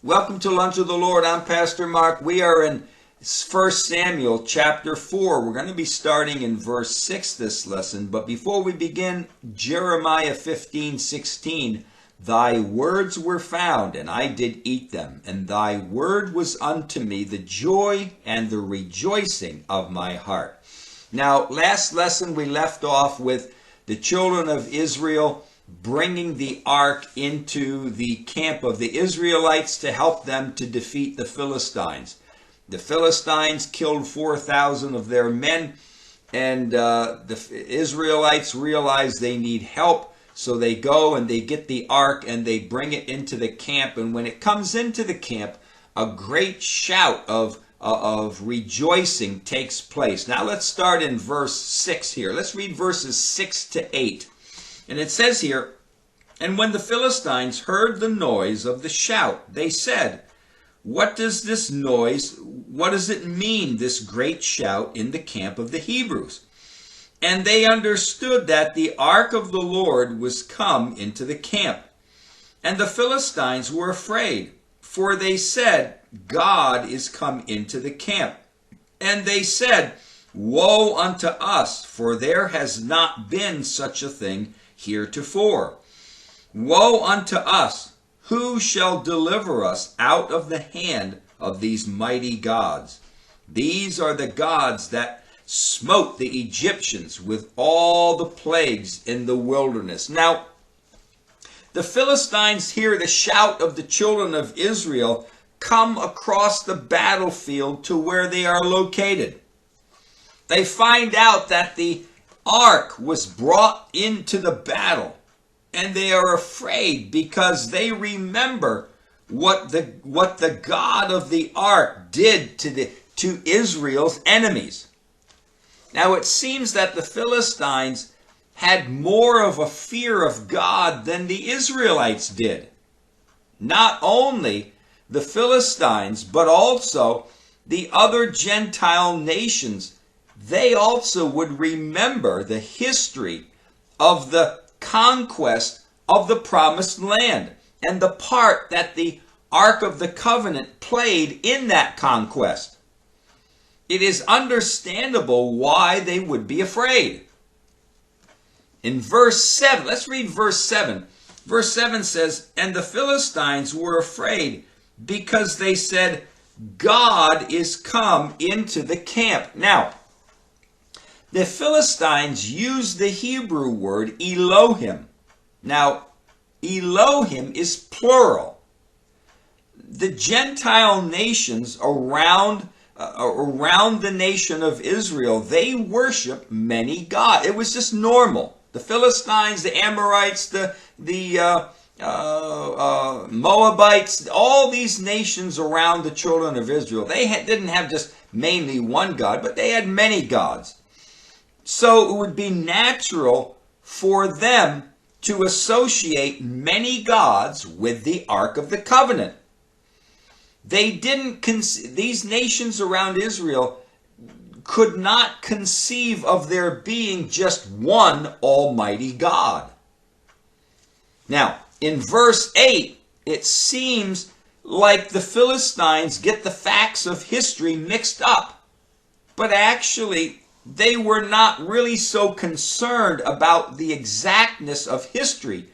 Welcome to Lunch with the Lord. I'm Pastor Mark. We are in 1 Samuel chapter 4. We're going to be starting in verse 6 this lesson. But before we begin, Jeremiah 15:16, Thy words were found, and I did eat them, and thy word was unto me the joy and the rejoicing of my heart. Now, last lesson we left off with the children of Israel bringing the ark into the camp of the Israelites to help them to defeat the Philistines. The Philistines killed 4,000 of their men, and the Israelites realize they need help, so they go and they get the ark and they bring it into the camp. And when it comes into the camp, a great shout of rejoicing takes place. Now let's start in verse 6 here. Let's read verses 6 to 8. And it says here, And when the Philistines heard the noise of the shout, they said, What does this noise, what does it mean, this great shout in the camp of the Hebrews? And they understood that the ark of the Lord was come into the camp. And the Philistines were afraid, for they said, God is come into the camp. And they said, Woe unto us, for there has not been such a thing heretofore. Woe unto us! Who shall deliver us out of the hand of these mighty gods? These are the gods that smote the Egyptians with all the plagues in the wilderness. Now, the Philistines hear the shout of the children of Israel come across the battlefield to where they are located. They find out that the ark was brought into the battle, and they are afraid because they remember what the God of the ark did to Israel's enemies. Now it seems that the Philistines had more of a fear of God than the Israelites did. Not only the Philistines, but also the other Gentile nations, they also would remember the history of the conquest of the promised land and the part that the Ark of the Covenant played in that conquest. It is understandable why they would be afraid. In verse 7, let's read verse 7. Verse 7 says, And the Philistines were afraid because they said, God is come into the camp. Now, the Philistines used the Hebrew word Elohim. Now, Elohim is plural. The Gentile nations around the nation of Israel, they worship many gods. It was just normal. The Philistines, the Amorites, the Moabites, all these nations around the children of Israel, they didn't have just mainly one God, but they had many gods. So it would be natural for them to associate many gods with the Ark of the Covenant. These nations around Israel could not conceive of there being just one Almighty God. Now, in verse 8, it seems like the Philistines get the facts of history mixed up. But actually, they were not really so concerned about the exactness of history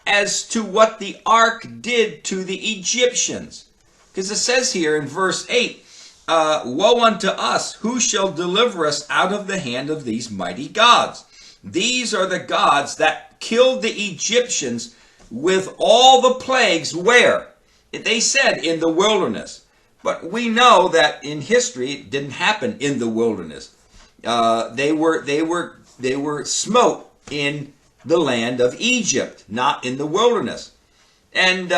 as to what the ark did to the Egyptians. Because it says here in verse 8, Woe unto us, who shall deliver us out of the hand of these mighty gods? These are the gods that killed the Egyptians with all the plagues where? They said in the wilderness. But we know that in history it didn't happen in the wilderness. They were smote in the land of Egypt, not in the wilderness. And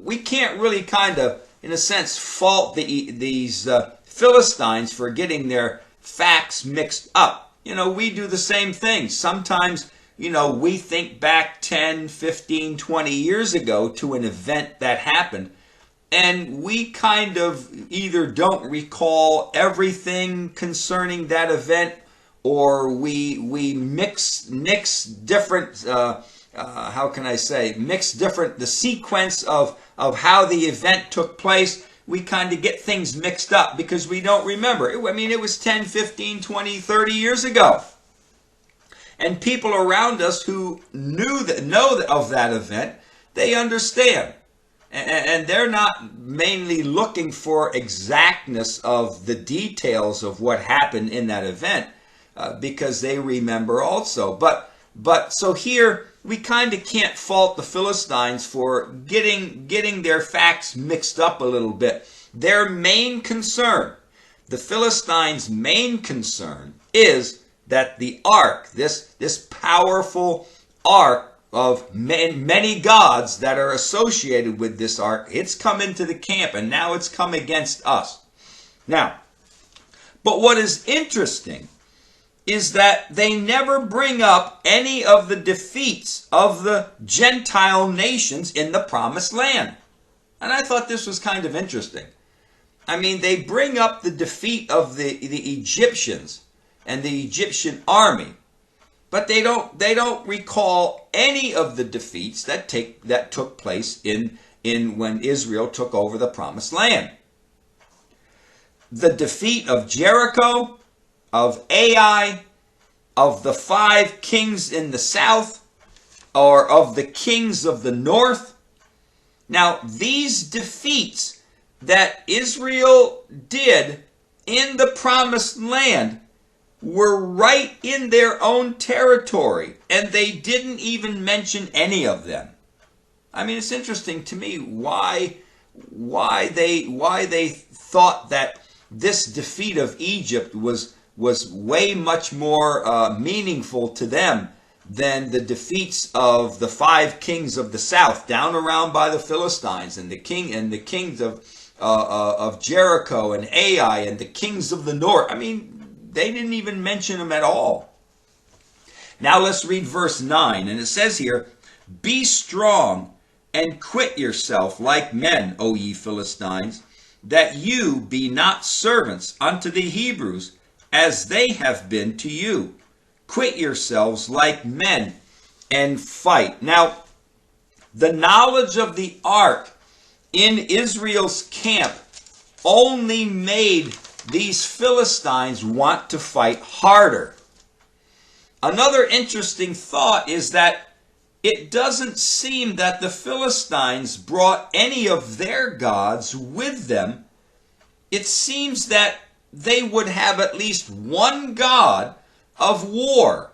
we can't really kind of, in a sense, fault these Philistines for getting their facts mixed up. You know, we do the same thing. Sometimes, you know, we think back 10, 15, 20 years ago to an event that happened, and we kind of either don't recall everything concerning that event, or we mix different, the sequence of of how the event took place, we kind of get things mixed up because we don't remember. I mean, it was 10, 15, 20, 30 years ago. And people around us who know of that event, they understand. And they're not mainly looking for exactness of the details of what happened in that event because they remember also. But so here we kind of can't fault the Philistines for getting their facts mixed up a little bit. Their main concern, the Philistines' main concern, is that the ark, this powerful ark of many gods that are associated with this ark, it's come into the camp and now it's come against us. Now, but what is interesting is that they never bring up any of the defeats of the Gentile nations in the promised land. And I thought this was kind of interesting. I mean, they bring up the defeat of the Egyptians and the Egyptian army, but they don't recall any of the defeats that took place in when Israel took over the promised land. The defeat of Jericho, of Ai, of the 5 kings in the south, or of the kings of the north. Now, these defeats that Israel did in the promised land were right in their own territory, and they didn't even mention any of them. I mean, it's interesting to me why they thought that this defeat of Egypt was way much more meaningful to them than the defeats of the 5 kings of the south down around by the Philistines and the kings of Jericho and Ai and the kings of the north. I mean, they didn't even mention them at all. Now let's read verse 9, and it says here, "Be strong and quit yourself like men, O ye Philistines, that you be not servants unto the Hebrews, as they have been to you. Quit yourselves like men and fight." Now, the knowledge of the ark in Israel's camp only made these Philistines want to fight harder. Another interesting thought is that it doesn't seem that the Philistines brought any of their gods with them. It seems that they would have at least one god of war.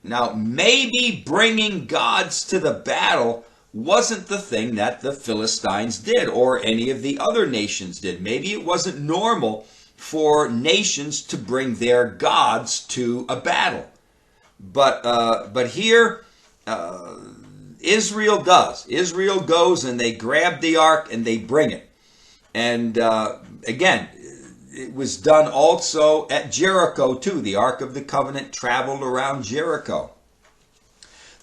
Now, maybe bringing gods to the battle wasn't the thing that the Philistines did or any of the other nations did. Maybe it wasn't normal for nations to bring their gods to a battle. But here, Israel does. Israel goes and they grab the ark and they bring it. And again, it was done also at Jericho too. The Ark of the Covenant traveled around Jericho.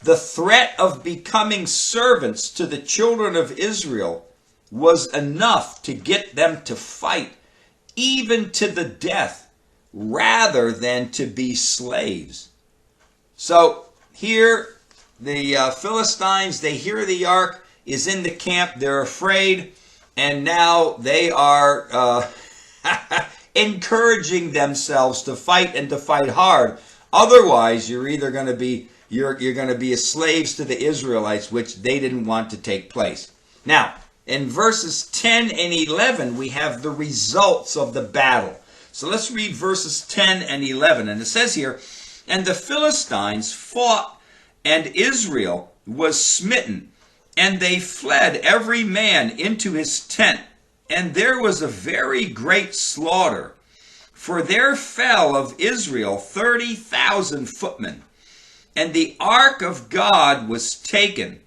The threat of becoming servants to the children of Israel was enough to get them to fight, even to the death, rather than to be slaves. So here, the Philistines, they hear the ark is in the camp, they're afraid, and now they are encouraging themselves to fight and to fight hard. Otherwise, you're either going to be you're going to be slaves to the Israelites, which they didn't want to take place. Now, in verses 10 and 11, we have the results of the battle. So let's read verses 10 and 11. And it says here, "And the Philistines fought, and Israel was smitten, and they fled every man into his tent. And there was a very great slaughter. For there fell of Israel 30,000 footmen. And the ark of God was taken,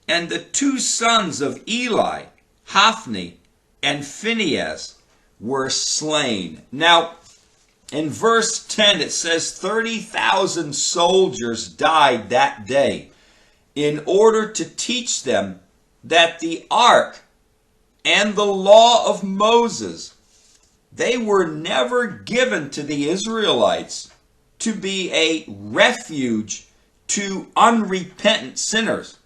and the 2 sons of Eli, Hophni and Phinehas, were slain." Now, in verse 10, it says 30,000 soldiers died that day in order to teach them that the ark and the law of Moses, they were never given to the Israelites to be a refuge to unrepentant sinners.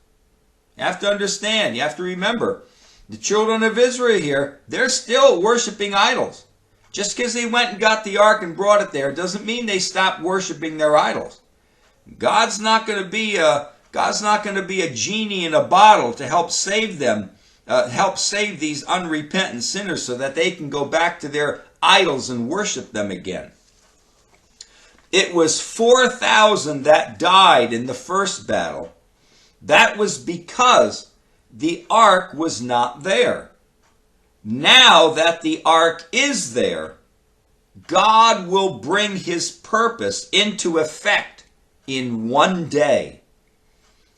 You have to understand, you have to remember, The children of Israel here, they're still worshiping idols. Just because they went and got the ark and brought it there doesn't mean they stopped worshiping their idols. God's not going to be a genie in a bottle to help save them, help save these unrepentant sinners so that they can go back to their idols and worship them again. It was 4,000 that died in the first battle. That was because the ark was not there. Now that the ark is there, God will bring his purpose into effect in one day.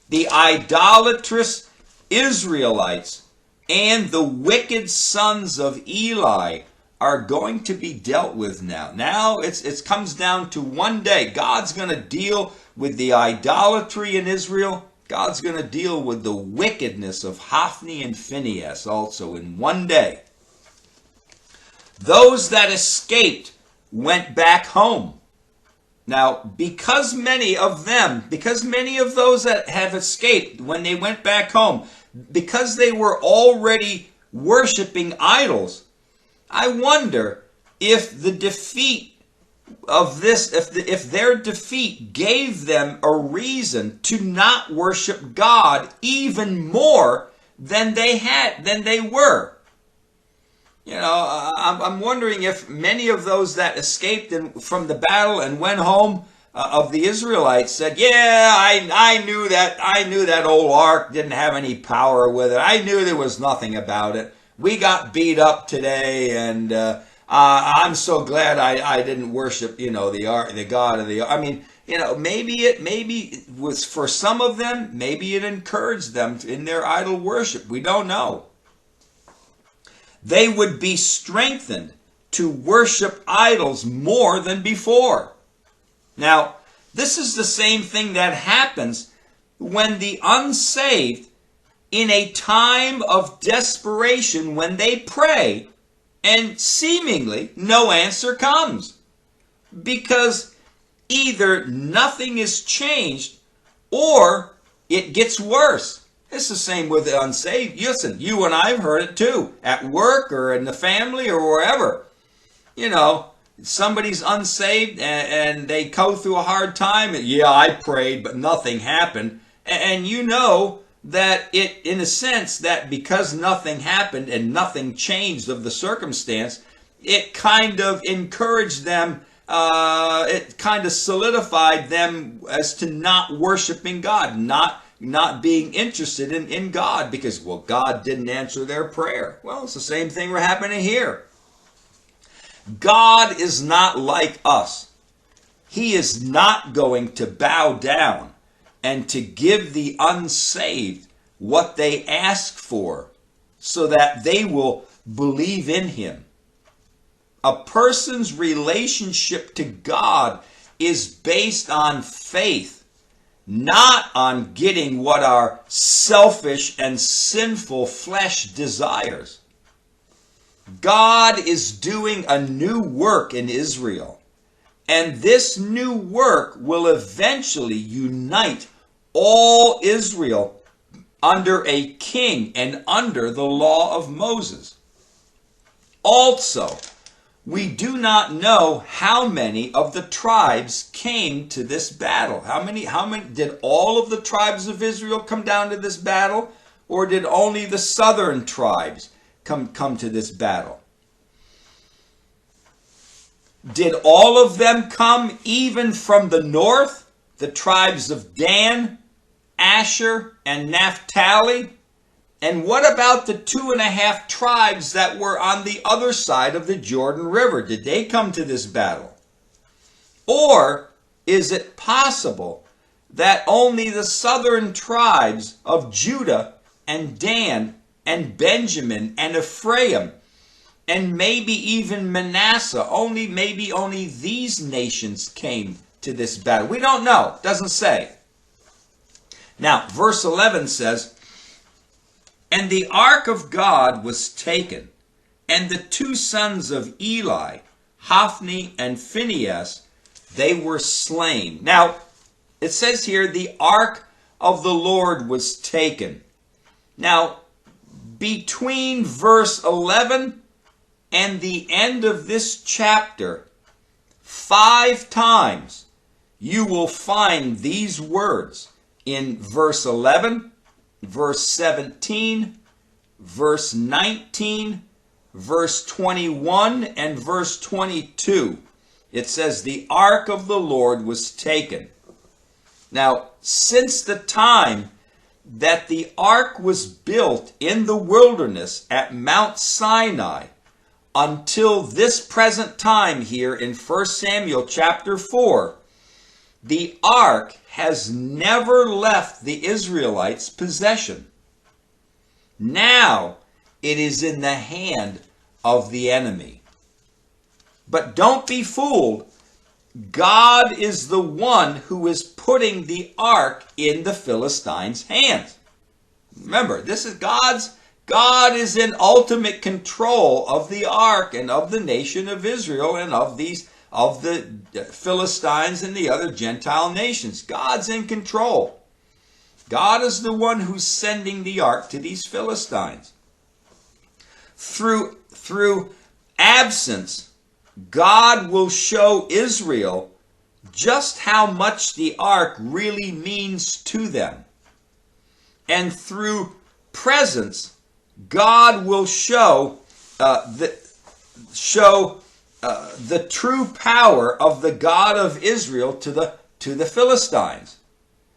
The idolatrous Israelites and the wicked sons of Eli are going to be dealt with now. Now it comes down to one day. God's going to deal with the idolatry in Israel. God's going to deal with the wickedness of Hophni and Phinehas also in one day. Those that escaped went back home. Now, because many of those that have escaped when they went back home, because they were already worshiping idols, I wonder if the defeat of this, if their defeat gave them a reason to not worship God even more than they were. You know, I'm wondering if many of those that escaped from the battle and went home of the Israelites said, "Yeah, I knew that old ark didn't have any power with it. I knew there was nothing about it. We got beat up today, and I'm so glad I didn't worship, the God of the." I mean, maybe it was for some of them. Maybe it encouraged them in their idol worship. We don't know. They would be strengthened to worship idols more than before. Now, this is the same thing that happens when the unsaved, in a time of desperation, when they pray and seemingly no answer comes. Because either nothing is changed or it gets worse. It's the same with the unsaved. Listen, you and I have heard it too, at work or in the family or wherever. Somebody's unsaved and they go through a hard time. And, yeah, I prayed, but nothing happened. And you know that it, in a sense, that because nothing happened and nothing changed of the circumstance, it kind of encouraged them, it kind of solidified them as to not worshiping God, not being interested in God because, God didn't answer their prayer. Well, it's the same thing we're happening here. God is not like us. He is not going to bow down and to give the unsaved what they ask for so that they will believe in him. A person's relationship to God is based on faith, not on getting what our selfish and sinful flesh desires. God is doing a new work in Israel, and this new work will eventually unite all Israel under a king and under the law of Moses. Also, we do not know how many of the tribes came to this battle. How many did all of the tribes of Israel come down to this battle, or did only the southern tribes come to this battle? Did all of them come even from the north, the tribes of Dan, Asher, and Naphtali? And what about the 2.5 tribes that were on the other side of the Jordan River? Did they come to this battle? Or is it possible that only the southern tribes of Judah and Dan and Benjamin and Ephraim and maybe even Manasseh, maybe only these nations came to this battle? We don't know. It doesn't say. Now, verse 11 says, "And the ark of God was taken, and the 2 sons of Eli, Hophni and Phinehas, they were slain." Now, it says here, the ark of the Lord was taken. Now, between verse 11 and the end of this chapter, 5 times you will find these words in verse 11, verse 17, verse 19, verse 21, and verse 22. It says, the ark of the Lord was taken. Now, since the time that the ark was built in the wilderness at Mount Sinai until this present time here in 1 Samuel chapter 4, the ark has never left the Israelites' possession. Now it is in the hand of the enemy. But don't be fooled. God is the one who is putting the ark in the Philistines' hands. Remember, this is God is in ultimate control of the ark and of the nation of Israel and of the Philistines and the other Gentile nations. God's in control. God is the one who's sending the ark to these Philistines. Through absence, God will show Israel just how much the ark really means to them. And through presence, God will show the true power of the God of Israel to the Philistines.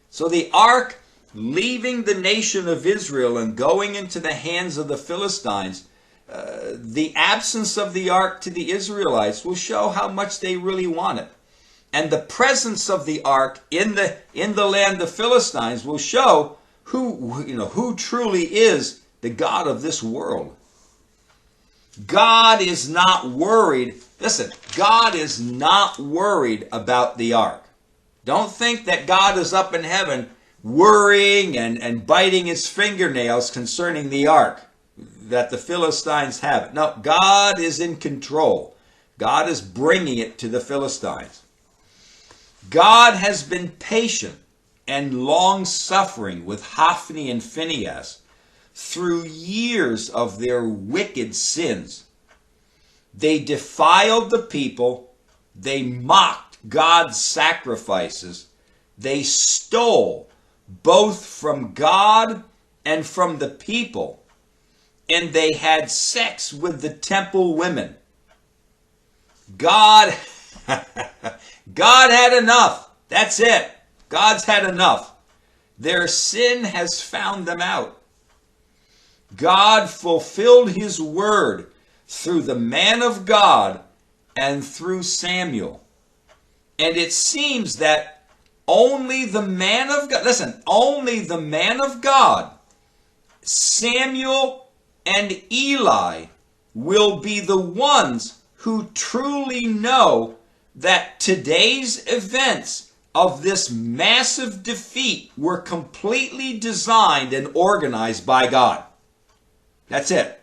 So the ark leaving the nation of Israel and going into the hands of the Philistines, the absence of the ark to the Israelites will show how much they really want it. And the presence of the ark in the land of Philistines will show who truly is the God of this world. God is not worried. Listen, God is not worried about the ark. Don't think that God is up in heaven worrying and biting his fingernails concerning the ark, that the Philistines have it. No, God is in control. God is bringing it to the Philistines. God has been patient and long-suffering with Hophni and Phinehas through years of their wicked sins. They defiled the people. They mocked God's sacrifices. They stole both from God and from the people. And they had sex with the temple women. God had enough. That's it. God's had enough. Their sin has found them out. God fulfilled his word through the man of God and through Samuel. And it seems that only the man of God, only the man of God, Samuel and Eli, will be the ones who truly know that today's events of this massive defeat were completely designed and organized by God. That's it.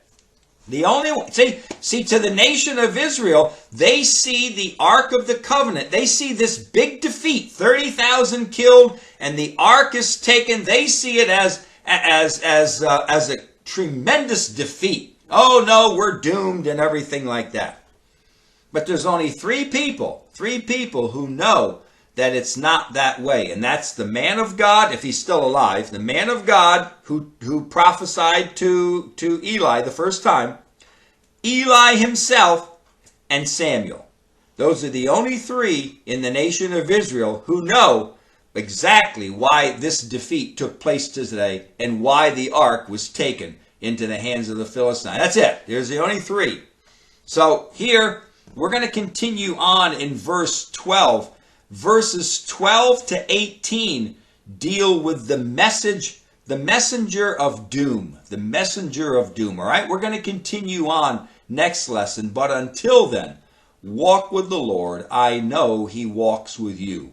The only one, see, to the nation of Israel, they see the Ark of the Covenant. They see this big defeat, 30,000 killed, and the Ark is taken. They see it as a tremendous defeat. Oh no, we're doomed and everything like that. But there's only three people who know that it's not that way. And that's the man of God, if he's still alive, the man of God who prophesied to Eli the first time, Eli himself, and Samuel. Those are the only three in the nation of Israel who know exactly why this defeat took place today and why the ark was taken into the hands of the Philistines. That's it. There's the only three. So here, we're going to continue on in verse 12. Verses 12 to 18 deal with the messenger of doom. The messenger of doom. All right, we're going to continue on next lesson. But until then, walk with the Lord. I know he walks with you.